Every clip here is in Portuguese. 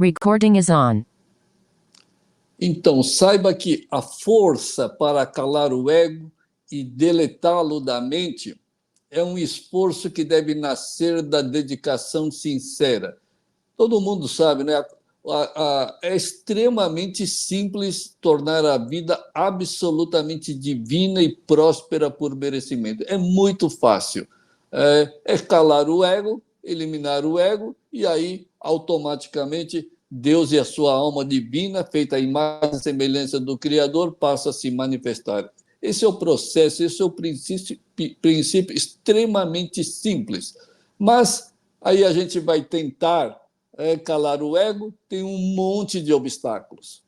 Recording is on. Então, saiba que a força para calar o ego e deletá-lo da mente é um esforço que deve nascer da dedicação sincera. Todo mundo sabe, né? É extremamente simples tornar a vida absolutamente divina e próspera por merecimento. É muito fácil. É calar o ego, eliminar o ego, e aí, automaticamente, Deus e a sua alma divina, feita à imagem e semelhança do Criador, passa a se manifestar. Esse é o processo, esse é o princípio extremamente simples. Mas aí a gente vai tentar calar o ego, tem um monte de obstáculos.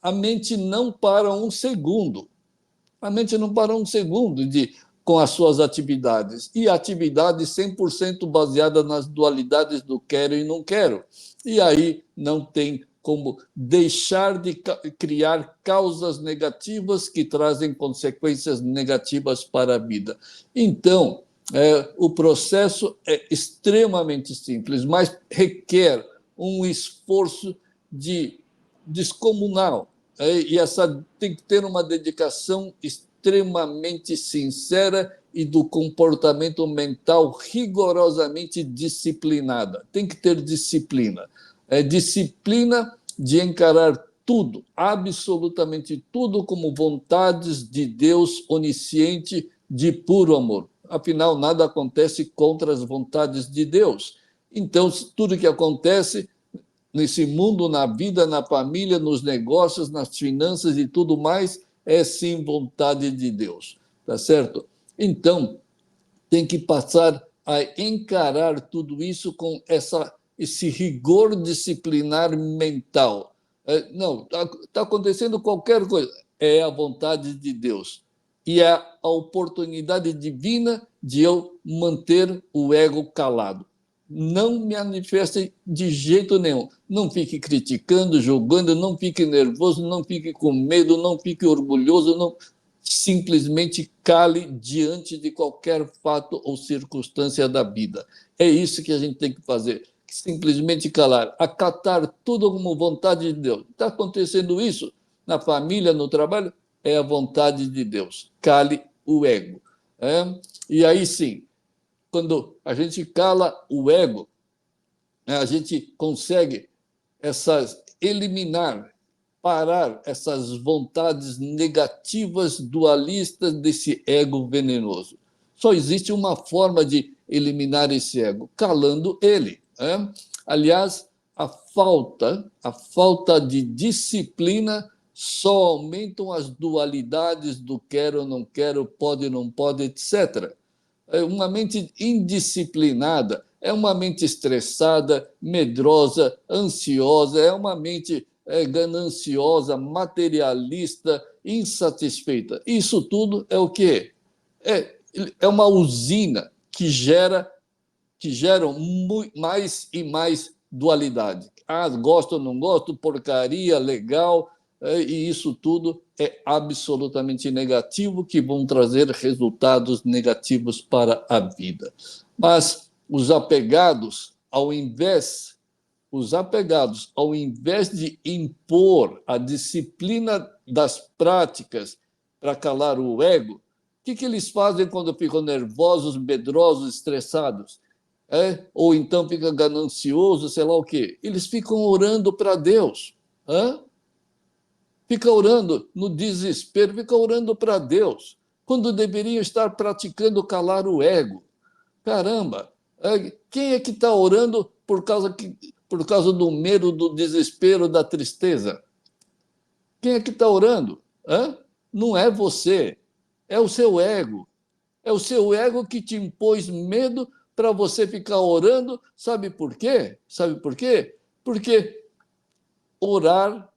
A mente não para um segundo. A mente não para um segundo com as suas atividades. E atividades 100% baseadas nas dualidades do quero e não quero. E aí não tem como deixar de criar causas negativas que trazem consequências negativas para a vida. Então, o processo é extremamente simples, mas requer um esforço descomunal. E essa tem que ter uma dedicação extremamente sincera e do comportamento mental rigorosamente disciplinada. Tem que ter disciplina. Disciplina de encarar tudo, absolutamente tudo, como vontades de Deus onisciente de puro amor. Afinal, nada acontece contra as vontades de Deus. Então, tudo que acontece nesse mundo, na vida, na família, nos negócios, nas finanças e tudo mais, é sim vontade de Deus. Tá certo? Então, tem que passar a encarar tudo isso com esse rigor disciplinar mental. Não, está acontecendo qualquer coisa, é a vontade de Deus. E é a oportunidade divina de eu manter o ego calado. Não manifeste de jeito nenhum. Não fique criticando, julgando, não fique nervoso, não fique com medo, não fique orgulhoso, não. Simplesmente cale diante de qualquer fato ou circunstância da vida. É isso que a gente tem que fazer. Simplesmente calar, acatar tudo como vontade de Deus. Está acontecendo isso na família, no trabalho? É a vontade de Deus. Cale o ego. E aí sim, quando a gente cala o ego, a gente consegue eliminar, parar essas vontades negativas, dualistas desse ego venenoso. Só existe uma forma de eliminar esse ego, calando ele. Aliás, a falta de disciplina só aumentam as dualidades do quero, não quero, pode, não pode, etc. Uma mente indisciplinada é uma mente estressada, medrosa, ansiosa, é uma mente gananciosa, materialista, insatisfeita. Isso tudo é o quê? É uma usina que geram mais e mais dualidade. Gosto ou não gosto, porcaria, legal, e isso tudo é absolutamente negativo, que vão trazer resultados negativos para a vida. Mas os apegados, ao invés de impor a disciplina das práticas para calar o ego, o que eles fazem quando ficam nervosos, medrosos, estressados? Ou então fica ganancioso, sei lá o quê. Eles ficam orando para Deus. Fica orando no desespero, fica orando para Deus, quando deveriam estar praticando calar o ego. Caramba, quem é que está orando por causa do medo, do desespero, da tristeza? Quem é que está orando? Não é você, é o seu ego. É o seu ego que te impôs medo para você ficar orando. Sabe por quê? Sabe por quê? Porque orar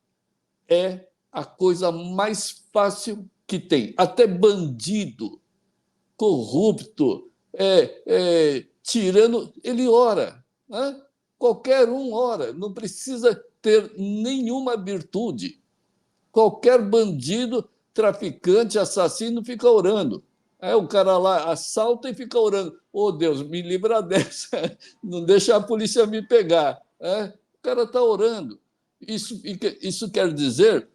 é a coisa mais fácil que tem. Até bandido, corrupto, tirano, ele ora. Qualquer um ora, não precisa ter nenhuma virtude. Qualquer bandido, traficante, assassino fica orando. Aí o cara lá assalta e fica orando. Oh, Deus, me livra dessa. Não deixa a polícia me pegar. O cara está orando. Isso quer dizer,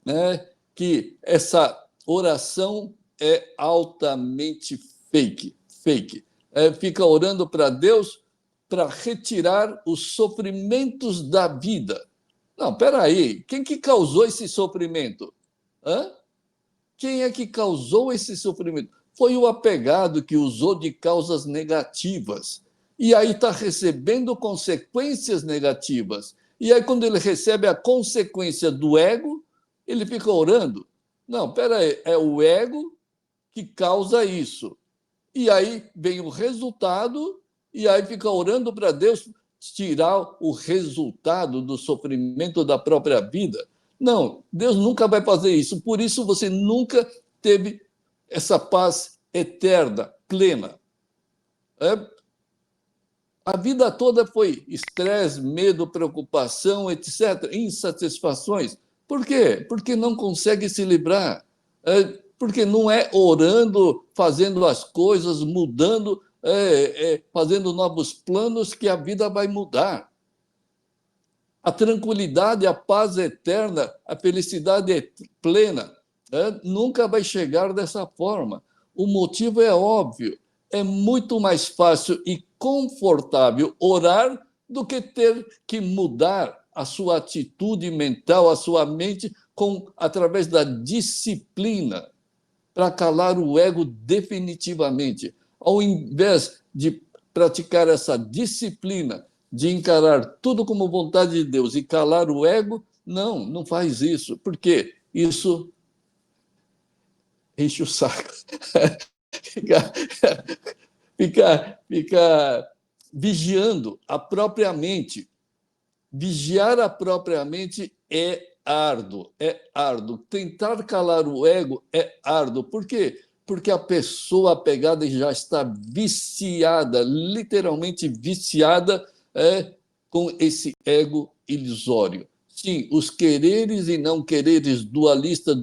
né, que essa oração é altamente fake. Fake. Fica orando para Deus para retirar os sofrimentos da vida. Não, espera aí. Quem que causou esse sofrimento? Hã? Quem é que causou esse sofrimento? Foi o apegado que usou de causas negativas. E aí está recebendo consequências negativas. E aí, quando ele recebe a consequência do ego, ele fica orando. Não, espera aí, é o ego que causa isso. E aí vem o resultado, e aí fica orando para Deus tirar o resultado do sofrimento da própria vida. Não, Deus nunca vai fazer isso. Por isso você nunca teve essa paz eterna, plena. A vida toda foi estresse, medo, preocupação, etc., insatisfações. Por quê? Porque não consegue se livrar. Porque não é orando, fazendo as coisas, mudando, fazendo novos planos que a vida vai mudar. A tranquilidade, a paz eterna, a felicidade plena, nunca vai chegar dessa forma. O motivo é óbvio. É muito mais fácil e confortável orar do que ter que mudar a sua atitude mental, a sua mente, através da disciplina, para calar o ego definitivamente. Ao invés de praticar essa disciplina, de encarar tudo como vontade de Deus e calar o ego, não faz isso. Por quê? Isso enche o saco. ficar vigiando a própria mente. Vigiar a própria mente é árduo, é árduo. Tentar calar o ego é árduo. Por quê? Porque a pessoa apegada já está viciada, literalmente viciada, com esse ego ilusório. Sim, os quereres e não quereres dualistas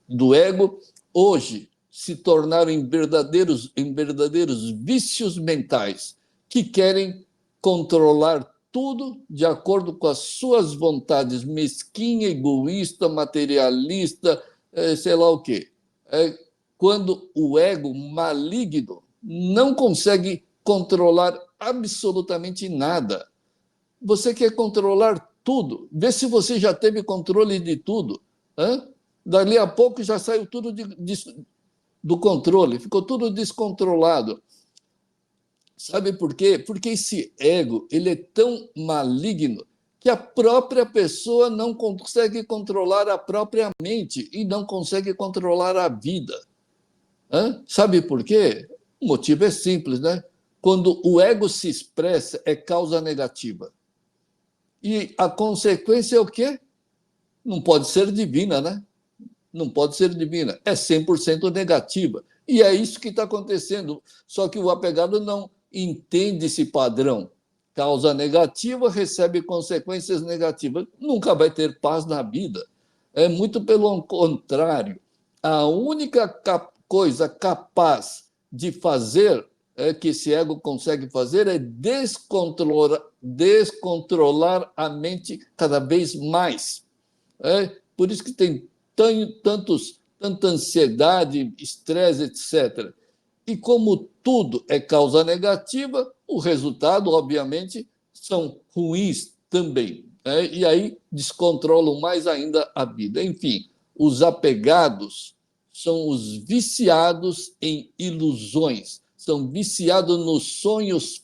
do ego, hoje, se tornaram em verdadeiros vícios mentais que querem controlar tudo de acordo com as suas vontades, mesquinha, egoísta, materialista, sei lá o quê. Quando o ego maligno não consegue controlar absolutamente nada. Você quer controlar tudo. Vê se você já teve controle de tudo. Dali a pouco já saiu tudo do controle, ficou tudo descontrolado. Sabe por quê? Porque esse ego ele é tão maligno que a própria pessoa não consegue controlar a própria mente e não consegue controlar a vida. Sabe por quê? O motivo é simples, né? Quando o ego se expressa, é causa negativa. E a consequência é o quê? Não pode ser divina, né? Não pode ser divina. É 100% negativa. E é isso que está acontecendo. Só que o apegado não entende esse padrão. Causa negativa, recebe consequências negativas. Nunca vai ter paz na vida. É muito pelo contrário. A única coisa capaz de fazer, que esse ego consegue fazer, é descontrolar a mente cada vez mais. Por isso que tem tanta ansiedade, estresse, etc. E como tudo é causa negativa, o resultado, obviamente, são ruins também. E aí descontrolam mais ainda a vida. Enfim, os apegados são os viciados em ilusões, são viciados nos sonhos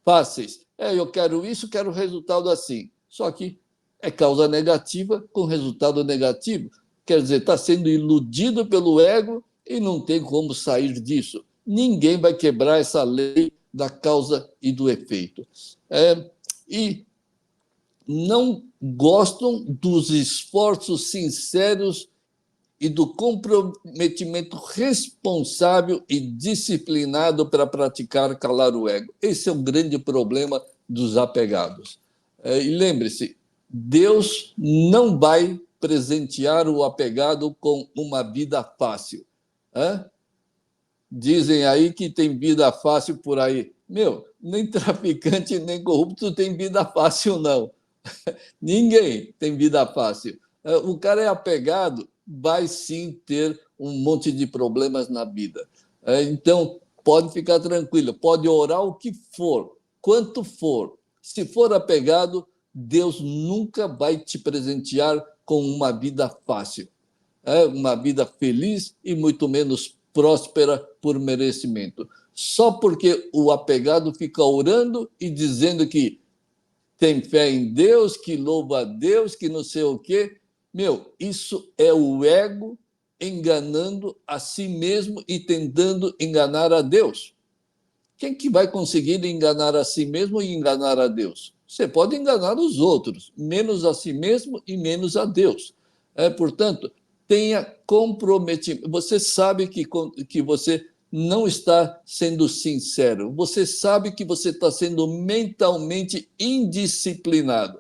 fáceis. Eu quero isso, quero resultado assim. Só que é causa negativa com resultado negativo. Quer dizer, está sendo iludido pelo ego e não tem como sair disso. Ninguém vai quebrar essa lei da causa e do efeito. E não gostam dos esforços sinceros e do comprometimento responsável e disciplinado para praticar calar o ego. Esse é o grande problema dos apegados. E lembre-se, Deus não vai presentear o apegado com uma vida fácil. Dizem aí que tem vida fácil por aí. Nem traficante, nem corrupto tem vida fácil, não. Ninguém tem vida fácil. O cara é apegado, vai sim ter um monte de problemas na vida. Então, pode ficar tranquilo, pode orar o que for, quanto for. Se for apegado, Deus nunca vai te presentear com uma vida fácil, uma vida feliz e muito menos próspera por merecimento. Só porque o apegado fica orando e dizendo que tem fé em Deus, que louva a Deus, que não sei o quê. Isso é o ego enganando a si mesmo e tentando enganar a Deus. Quem que vai conseguir enganar a si mesmo e enganar a Deus? Você pode enganar os outros, menos a si mesmo e menos a Deus. Portanto, tenha comprometimento. Você sabe que você não está sendo sincero. Você sabe que você está sendo mentalmente indisciplinado.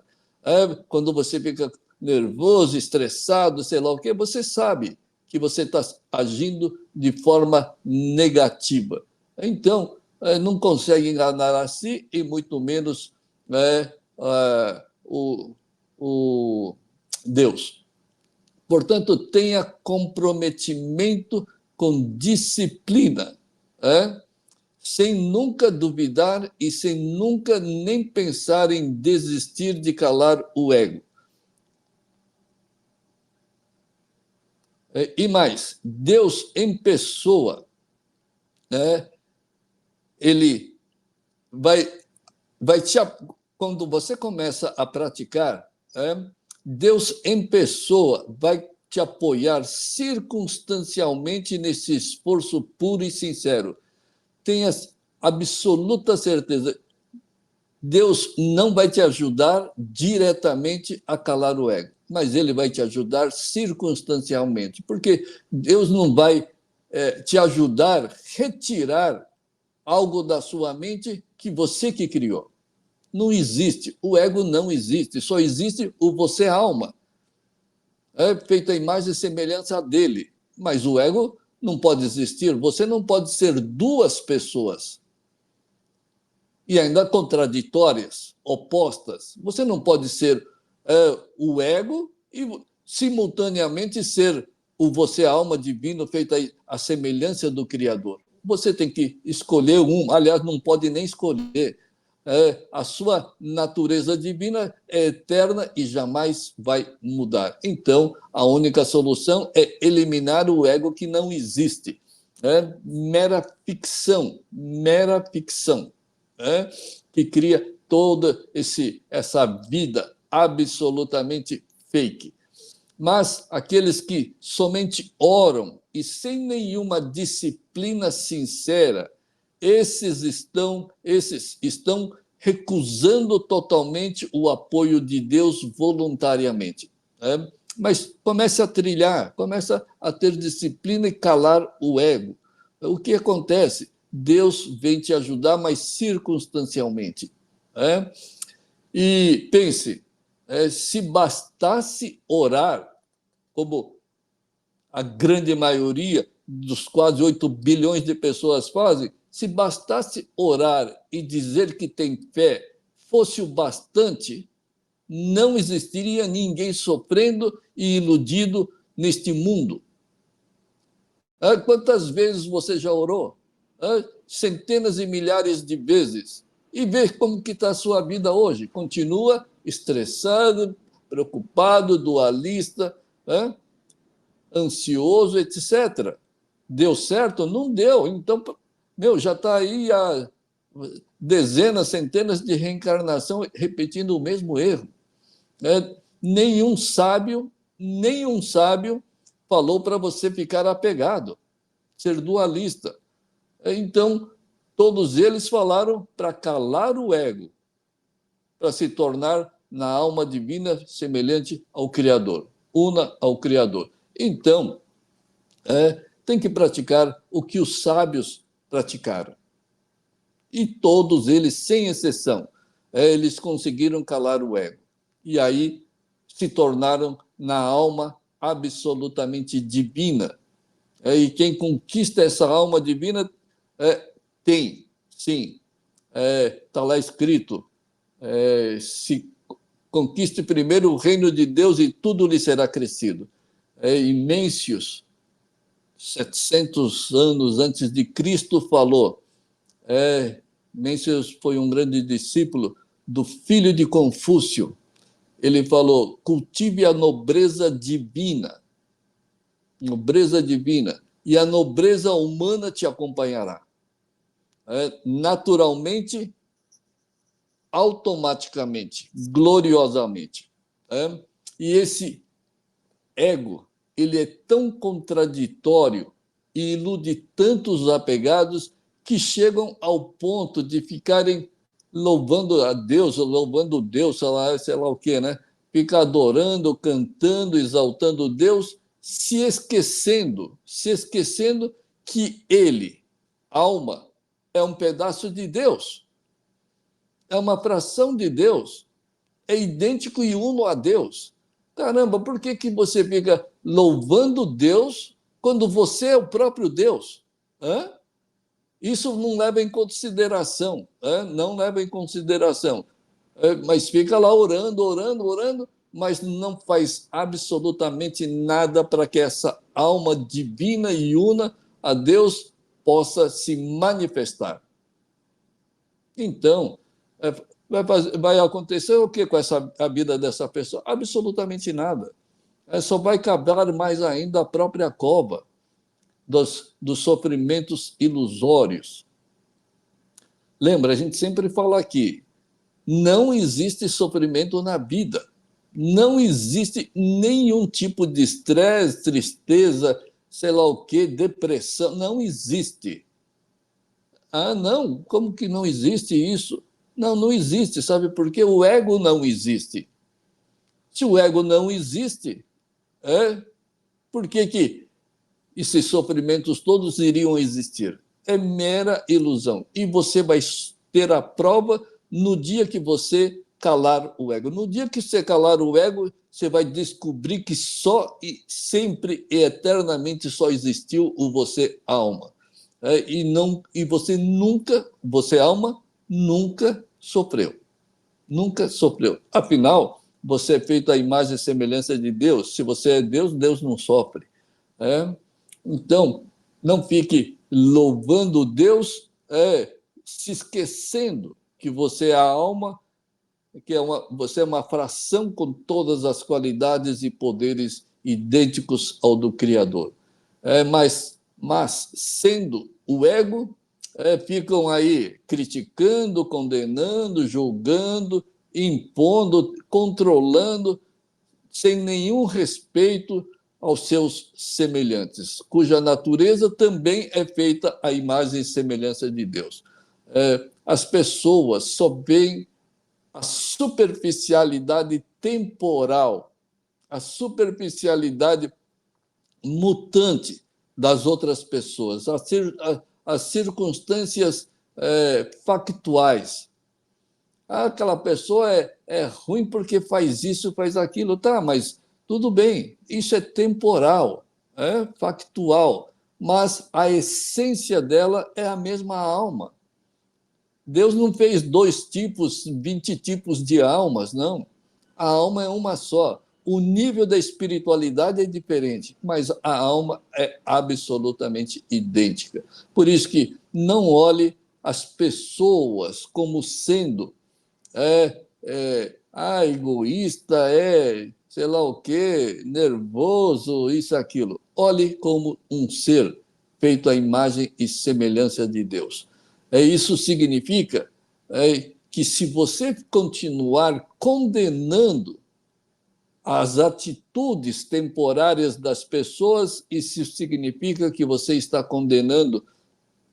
Quando você fica nervoso, estressado, sei lá o quê, você sabe que você está agindo de forma negativa. Então, não consegue enganar a si e muito menos o Deus. Portanto, tenha comprometimento com disciplina, sem nunca duvidar e sem nunca nem pensar em desistir de calar o ego. E mais, Deus em pessoa, ele vai te, quando você começa a praticar, Deus em pessoa vai te apoiar circunstancialmente nesse esforço puro e sincero. Tenha absoluta certeza. Deus não vai te ajudar diretamente a calar o ego, mas ele vai te ajudar circunstancialmente, porque Deus não vai te ajudar a retirar algo da sua mente que você que criou. Não existe. O ego não existe. Só existe o você alma. Feita a imagem e semelhança dele. Mas o ego não pode existir. Você não pode ser duas pessoas. E ainda contraditórias, opostas. Você não pode ser o ego e simultaneamente ser o você alma divino feita a semelhança do Criador. Você tem que escolher um. Aliás, não pode nem escolher. A sua natureza divina é eterna e jamais vai mudar. Então, a única solução é eliminar o ego que não existe. Mera ficção, que cria toda essa vida absolutamente fake. Mas aqueles que somente oram e sem nenhuma disciplina sincera, esses estão recusando totalmente o apoio de Deus voluntariamente. Mas comece a trilhar, comece a ter disciplina e calar o ego. O que acontece? Deus vem te ajudar, mas circunstancialmente. E pense, se bastasse orar, como a grande maioria dos quase 8 bilhões de pessoas fazem, se bastasse orar e dizer que tem fé fosse o bastante, não existiria ninguém sofrendo e iludido neste mundo. Quantas vezes você já orou? Centenas e milhares de vezes. E vê como que está a sua vida hoje. Continua estressado, preocupado, dualista, ansioso, etc. Deu certo? Não deu. Então, já está aí há dezenas, centenas de reencarnação repetindo o mesmo erro. Nenhum sábio falou para você ficar apegado, ser dualista. Então, todos eles falaram para calar o ego, para se tornar na alma divina semelhante ao Criador, una ao Criador. Então, tem que praticar o que os sábios praticaram. E todos eles, sem exceção, eles conseguiram calar o ego. E aí se tornaram na alma absolutamente divina. E quem conquista essa alma divina tem, sim, Está lá escrito, se conquiste primeiro o reino de Deus e tudo lhe será acrescido. E Mêncios, 700 anos antes de Cristo, falou. Mêncios foi um grande discípulo do filho de Confúcio. Ele falou: cultive a nobreza divina, e a nobreza humana te acompanhará. Naturalmente, automaticamente, gloriosamente. E esse ego, ele é tão contraditório e ilude tantos apegados que chegam ao ponto de ficarem louvando a Deus, louvando Deus, sei lá o quê, né? Fica adorando, cantando, exaltando Deus, se esquecendo que ele, alma, é um pedaço de Deus, é uma fração de Deus, é idêntico e uno a Deus. Caramba, por que, que você fica louvando Deus quando você é o próprio Deus? Hã? Isso não leva em consideração, não leva em consideração. Mas fica lá orando, orando, orando, mas não faz absolutamente nada para que essa alma divina e una a Deus possa se manifestar. Então, vai acontecer o que com a vida dessa pessoa? Absolutamente nada. Só vai cavar mais ainda a própria cova dos sofrimentos ilusórios. Lembra, a gente sempre fala aqui, não existe sofrimento na vida. Não existe nenhum tipo de estresse, tristeza, sei lá o quê, depressão. Não existe. Ah, não, como que não existe isso? Não, não existe, sabe por quê? O ego não existe. Se o ego não existe, por que, que esses sofrimentos todos iriam existir? É mera ilusão. E você vai ter a prova no dia que você calar o ego. No dia que você calar o ego, você vai descobrir que só e sempre e eternamente só existiu o você alma. E você alma, nunca sofreu. Nunca sofreu. Afinal, você é feito à imagem e semelhança de Deus. Se você é Deus, Deus não sofre. É? Então, não fique louvando Deus, se esquecendo que você é a alma, você é uma fração com todas as qualidades e poderes idênticos ao do Criador. Mas sendo o ego, ficam aí criticando, condenando, julgando, impondo, controlando, sem nenhum respeito aos seus semelhantes, cuja natureza também é feita à imagem e semelhança de Deus. As pessoas só veem a superficialidade temporal, a superficialidade mutante das outras pessoas, as circunstâncias factuais. Aquela pessoa é ruim porque faz isso, faz aquilo. Tá, mas tudo bem, isso é temporal, é factual, mas a essência dela é a mesma alma. Deus não fez 2 tipos, 20 tipos de almas, não. A alma é uma só. O nível da espiritualidade é diferente, mas a alma é absolutamente idêntica. Por isso que não olhe as pessoas como sendo egoísta, sei lá o quê, nervoso, isso, aquilo. Olhe como um ser feito à imagem e semelhança de Deus. Isso significa que se você continuar condenando as atitudes temporárias das pessoas, isso significa que você está condenando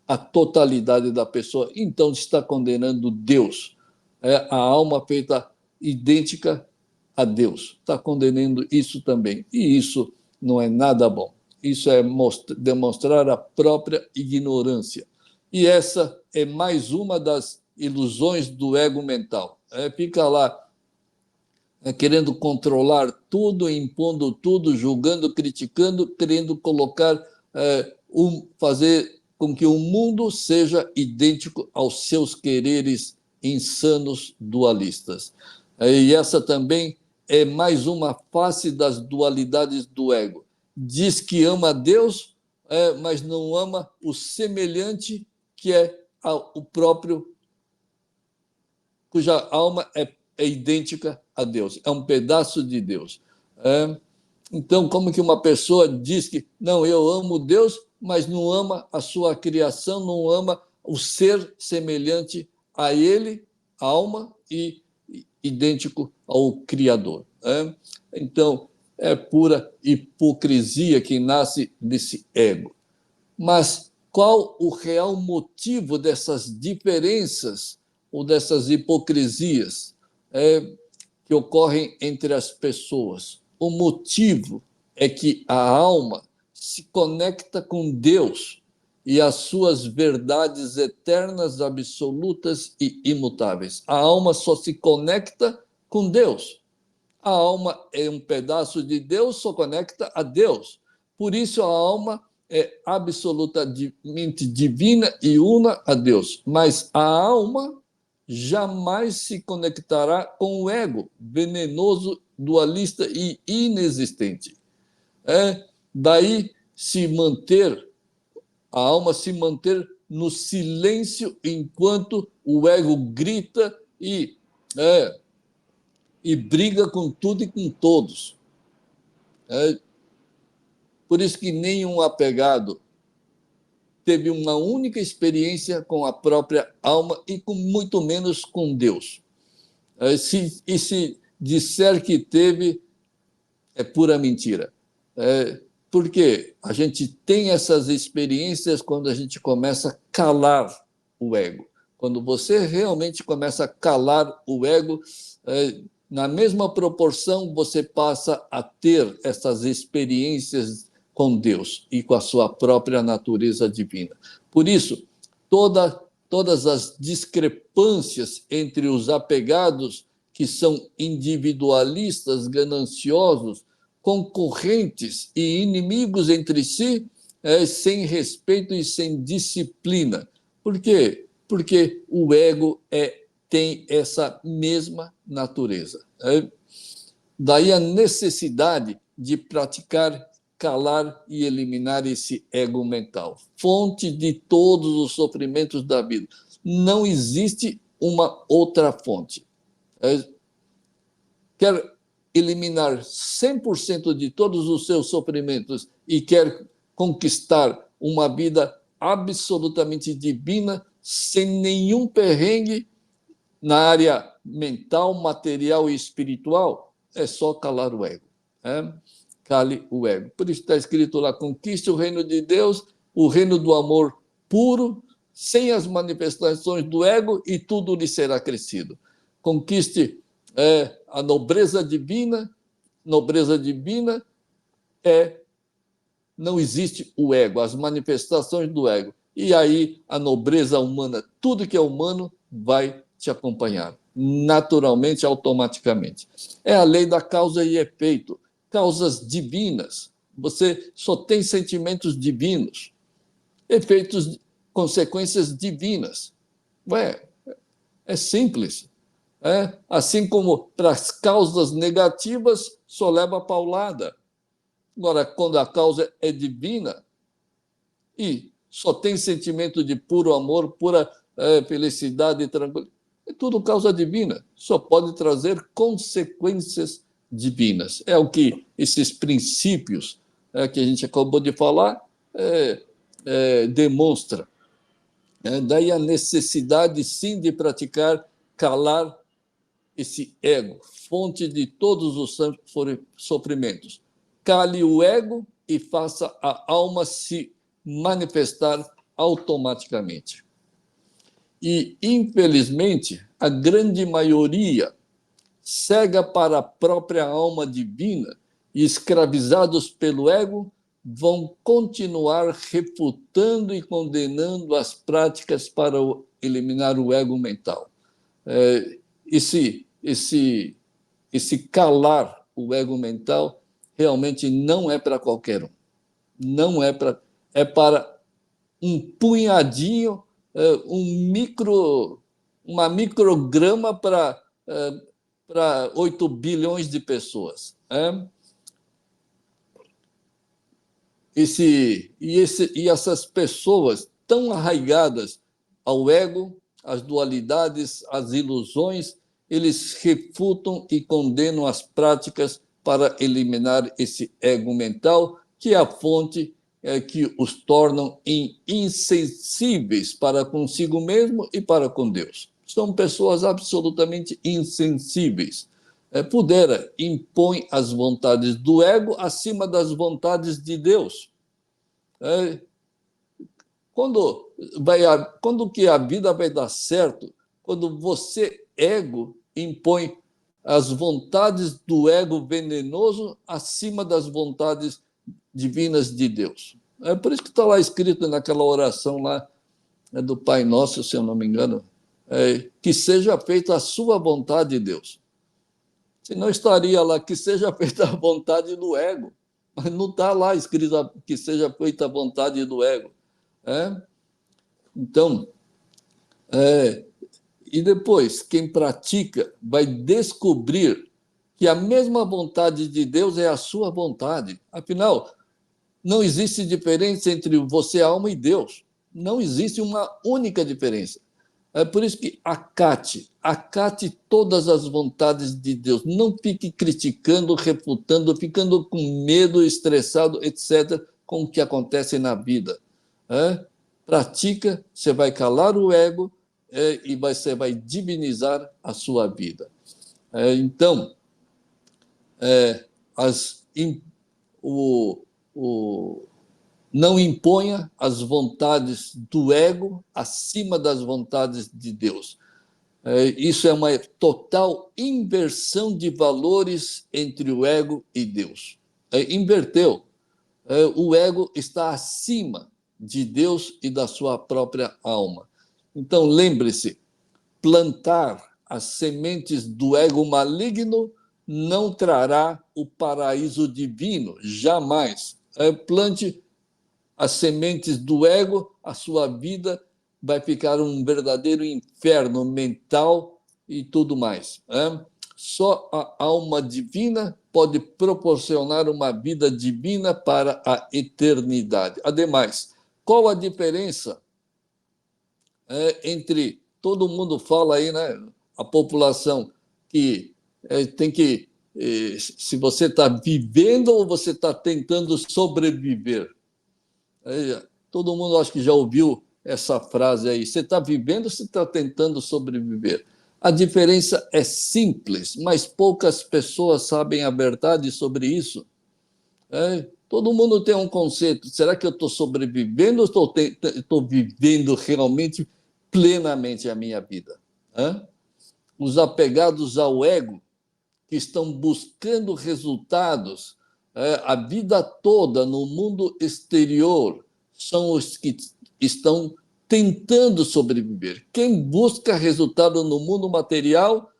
a totalidade da pessoa, então está condenando Deus. A alma feita idêntica a Deus. Está condenando isso também. E isso não é nada bom. Isso é demonstrar a própria ignorância. E essa é mais uma das ilusões do ego mental. Fica lá querendo controlar tudo, impondo tudo, julgando, criticando, querendo colocar, fazer com que o mundo seja idêntico aos seus quereres insanos dualistas. E essa também é mais uma face das dualidades do ego. Diz que ama a Deus, mas não ama o semelhante, que é o próprio, cuja alma é idêntica a Deus, é um pedaço de Deus. Então, como que uma pessoa diz que, não, eu amo Deus, mas não ama a sua criação, não ama o ser semelhante a ele, alma, e idêntico ao Criador. Então, é pura hipocrisia que nasce desse ego. Mas qual o real motivo dessas diferenças ou dessas hipocrisias que ocorrem entre as pessoas? O motivo é que a alma se conecta com Deus e as suas verdades eternas, absolutas e imutáveis. A alma só se conecta com Deus. A alma é um pedaço de Deus, só conecta a Deus. Por isso, a alma é absolutamente divina e una a Deus. Mas a alma jamais se conectará com o ego, venenoso, dualista e inexistente. Daí a alma se manter no silêncio enquanto o ego grita e briga com tudo e com todos. Por isso que nenhum apegado teve uma única experiência com a própria alma e com muito menos com Deus. Se disser que teve, é pura mentira. Porque a gente tem essas experiências quando a gente começa a calar o ego. Quando você realmente começa a calar o ego, na mesma proporção você passa a ter essas experiências com Deus e com a sua própria natureza divina. Por isso, todas as discrepâncias entre os apegados, que são individualistas, gananciosos, concorrentes e inimigos entre si, sem respeito e sem disciplina. Por quê? Porque o ego tem essa mesma natureza. Daí a necessidade de praticar, calar e eliminar esse ego mental, fonte de todos os sofrimentos da vida. Não existe uma outra fonte. Quer eliminar 100% de todos os seus sofrimentos e quer conquistar uma vida absolutamente divina, sem nenhum perrengue na área mental, material e espiritual, é só calar o ego. Cale o ego. Por isso está escrito lá: conquiste o reino de Deus, o reino do amor puro, sem as manifestações do ego, e tudo lhe será crescido. Conquiste a nobreza divina. Nobreza divina não existe o ego, as manifestações do ego. E aí a nobreza humana, tudo que é humano, vai te acompanhar, naturalmente, automaticamente. É a lei da causa e efeito, causas divinas. Você só tem sentimentos divinos, efeitos, consequências divinas. É simples. Assim como para as causas negativas só leva paulada. Agora, quando a causa é divina e só tem sentimento de puro amor, pura felicidade e tranquilidade, é tudo causa divina, só pode trazer consequências divinas. É o que esses princípios que a gente acabou de falar demonstra. Daí a necessidade, sim, de praticar, calar esse ego, fonte de todos os sofrimentos. Cale o ego e faça a alma se manifestar automaticamente. E, infelizmente, a grande maioria, cega para a própria alma divina e escravizados pelo ego, vão continuar refutando e condenando as práticas para eliminar o ego mental. Esse calar o ego mental realmente não é para qualquer um. Não é para um punhadinho, uma micrograma para 8 bilhões de pessoas. E essas pessoas tão arraigadas ao ego, às dualidades, às ilusões, eles refutam e condenam as práticas para eliminar esse ego mental, que é a fonte que os tornam insensíveis para consigo mesmo e para com Deus. São pessoas absolutamente insensíveis. Pudera impõe as vontades do ego acima das vontades de Deus. Quando que a vida vai dar certo? Quando você, ego, impõe as vontades do ego venenoso acima das vontades divinas de Deus. É por isso que está lá escrito naquela oração lá do Pai Nosso, se eu não me engano, que seja feita a sua vontade, Deus. Se não estaria lá que seja feita a vontade do ego, mas não está lá escrito que seja feita a vontade do ego. Então, e depois, quem pratica vai descobrir que a mesma vontade de Deus é a sua vontade. Afinal, não existe diferença entre você, alma, e Deus. Não existe uma única diferença. É por isso que acate todas as vontades de Deus. Não fique criticando, refutando, ficando com medo, estressado, etc., com o que acontece na vida. Pratica, você vai calar o ego e você vai divinizar a sua vida. Então, não imponha as vontades do ego acima das vontades de Deus. Isso é uma total inversão de valores entre o ego e Deus. Inverteu. O ego está acima de Deus e da sua própria alma. Então, lembre-se, plantar as sementes do ego maligno não trará o paraíso divino, jamais. Plante as sementes do ego, a sua vida vai ficar um verdadeiro inferno mental e tudo mais. Só a alma divina pode proporcionar uma vida divina para a eternidade. Ademais, qual a diferença entre... Todo mundo fala aí, né? A população que tem que... se você está vivendo ou você está tentando sobreviver. Todo mundo acho que já ouviu essa frase aí. Você está vivendo ou você está tentando sobreviver? A diferença é simples, mas poucas pessoas sabem a verdade sobre isso. Todo mundo tem um conceito. Será que eu estou sobrevivendo ou estou vivendo realmente plenamente a minha vida? Os apegados ao ego, que estão buscando resultados a vida toda no mundo exterior, são os que estão tentando sobreviver. Quem busca resultado no mundo material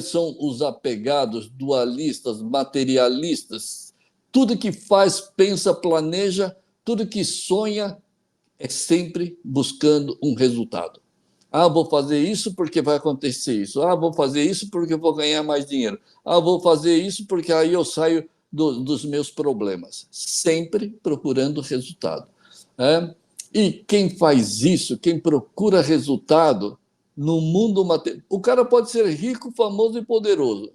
são os apegados, dualistas, materialistas. Tudo que faz, pensa, planeja, tudo que sonha é sempre buscando um resultado. Vou fazer isso porque vai acontecer isso. Vou fazer isso porque vou ganhar mais dinheiro. Vou fazer isso porque aí eu saio dos meus problemas. Sempre procurando resultado. E quem faz isso, quem procura resultado no mundo material... O cara pode ser rico, famoso e poderoso,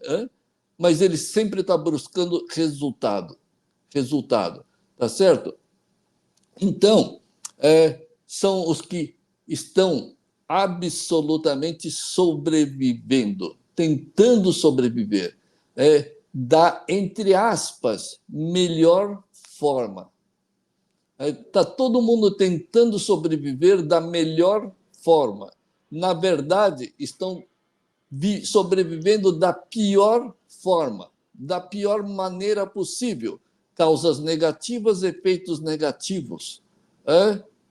mas ele sempre está buscando resultado. Tá certo? Então, são os que estão absolutamente sobrevivendo, tentando sobreviver, da, entre aspas, melhor forma. Está todo mundo tentando sobreviver da melhor forma. Na verdade, estão sobrevivendo da pior forma, da pior maneira possível. Causas negativas, efeitos negativos.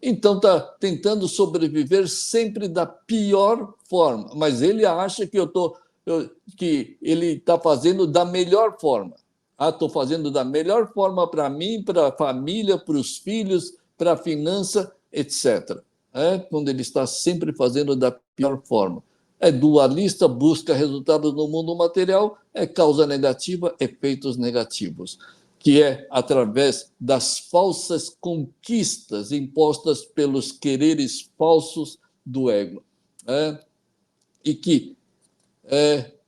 Então, está tentando sobreviver sempre da pior forma, mas ele acha que ele está fazendo da melhor forma. Estou fazendo da melhor forma para mim, para a família, para os filhos, para a finança. etc. Quando ele está sempre fazendo da pior forma. É dualista, busca resultados no mundo material, é causa negativa, efeitos negativos, que é através das falsas conquistas impostas pelos quereres falsos do ego. E que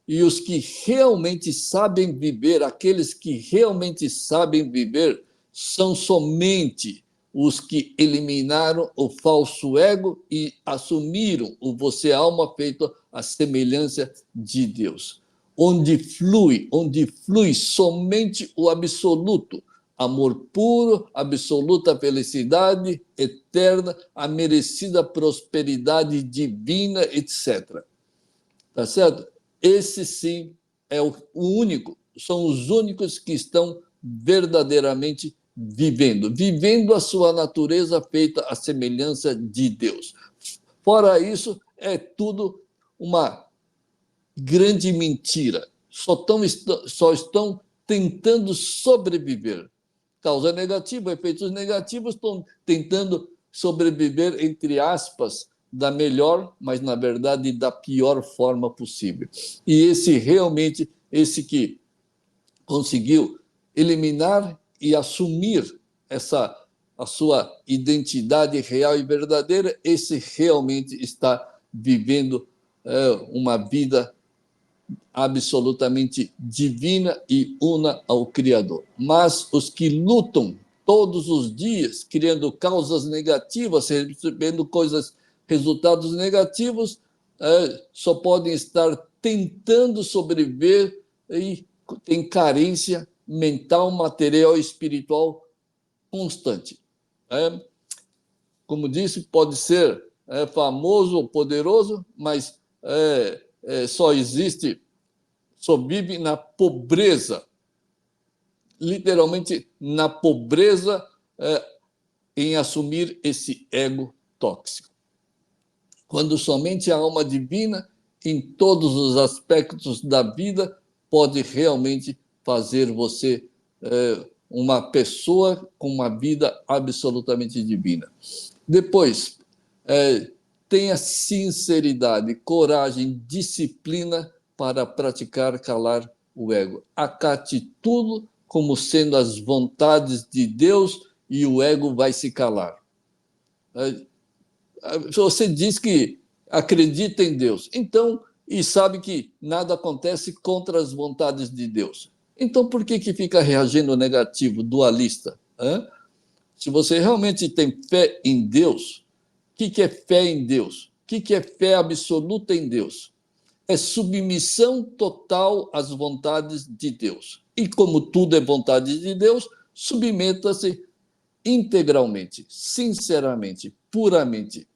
e os que realmente sabem viver, aqueles que realmente sabem viver, são somente os que eliminaram o falso ego e assumiram o você alma feito à semelhança de Deus. Onde flui somente o absoluto, amor puro, absoluta felicidade eterna, a merecida prosperidade divina, etc. Tá certo? Esse sim é o único, são os únicos que estão verdadeiramente vivendo a sua natureza feita à semelhança de Deus. Fora isso, é tudo uma grande mentira. Só estão tentando sobreviver. Causa negativa, efeitos negativos, estão tentando sobreviver, entre aspas, da melhor, mas na verdade da pior forma possível. E esse que conseguiu eliminar e assumir a sua identidade real e verdadeira, esse realmente está vivendo uma vida absolutamente divina e una ao Criador. Mas os que lutam todos os dias, criando causas negativas, recebendo resultados negativos, só podem estar tentando sobreviver e tem carência mental, material e espiritual constante. Como disse, pode ser famoso ou poderoso, mas só vive na pobreza, literalmente na pobreza, em assumir esse ego tóxico. Quando somente a alma divina, em todos os aspectos da vida, pode realmente fazer você uma pessoa com uma vida absolutamente divina. Depois, tenha sinceridade, coragem, disciplina para praticar calar o ego. Acate tudo como sendo as vontades de Deus e o ego vai se calar. Você diz que acredita em Deus, então, e sabe que nada acontece contra as vontades de Deus. Então, por que fica reagindo negativo, dualista? Se você realmente tem fé em Deus, o que é fé em Deus? O que é fé absoluta em Deus? É submissão total às vontades de Deus. E como tudo é vontade de Deus, submeta-se integralmente, sinceramente, puramente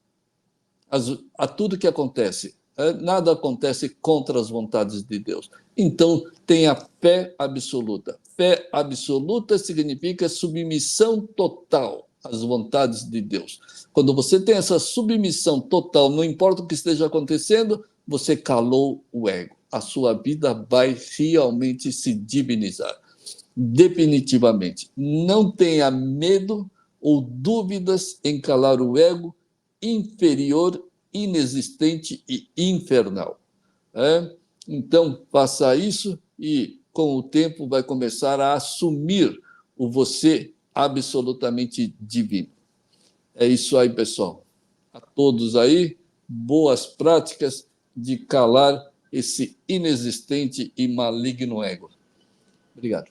a tudo que acontece. Nada acontece contra as vontades de Deus. Então, tenha fé absoluta. Fé absoluta significa submissão total às vontades de Deus. Quando você tem essa submissão total, não importa o que esteja acontecendo, você calou o ego. A sua vida vai realmente se divinizar. Definitivamente. Não tenha medo ou dúvidas em calar o ego inferior, inexistente e infernal. Então, faça isso e, com o tempo, vai começar a assumir o você absolutamente divino. É isso aí, pessoal. A todos aí, boas práticas de calar esse inexistente e maligno ego. Obrigado.